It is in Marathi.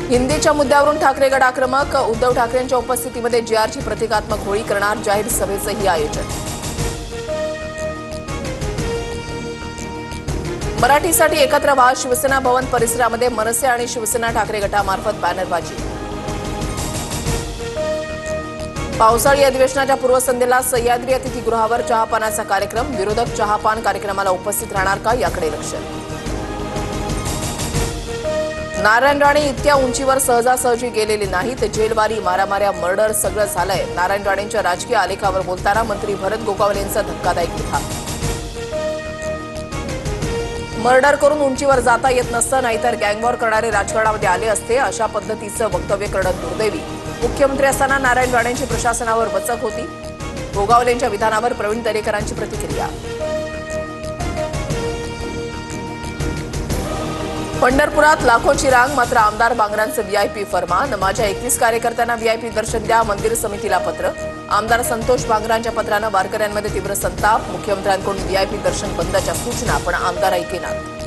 हिंदीच्या मुद्द्यावरून ठाकरे गट आक्रमक. उद्धव ठाकरेंच्या उपस्थितीमध्ये जीआरची प्रतिकात्मक होळी करणार. जाहीर सभेचंही आयोजन. मराठीसाठी एकत्र व्हा. शिवसेना भवन परिसरामध्ये मनसे आणि शिवसेना ठाकरे गटामार्फत बॅनरबाजी. पावसाळी अधिवेशनाच्या पूर्वसंध्येला सह्याद्री अतिथीगृहावर चहापानाचा कार्यक्रम. विरोधक चहापान कार्यक्रमाला उपस्थित राहणार का, याकडे लक्ष. नारायण राणे इतक्या उंचीवर सहजासहजी गेलेले नाहीत. जेलवारी, मारामाऱ्या, मर्डर सगळं झालंय. नारायण राणेंच्या राजकीय आलेखावर बोलताना मंत्री भरत गोगावले यांचा धक्कादायक विधान. मर्डर करून उंचीवर जाता येत नसतं, नाहीतर गँगवॉर करणारे राजकारणामध्ये आले असते. अशा पद्धतीचं वक्तव्य करणं दुर्दैवी. मुख्यमंत्री असताना नारायण राणेंची प्रशासनावर वचक होती. गोगावलेंच्या विधानावर प्रवीण दरेकरांची प्रतिक्रिया. पंढरपुरात लाखोची रांग, मात्र आमदार बांगरांचं व्हीआयपी फरमान. माझ्या 21 कार्यकर्त्यांना व्हीआयपी दर्शन द्या. मंदिर समितीला पत्र. आमदार संतोष बांगरांच्या पत्रानं वारकऱ्यांमध्ये तीव्र संताप. मुख्यमंत्र्यांकडून व्हीआयपी दर्शन बंदच्या सूचना, पण आमदार ऐकेनात.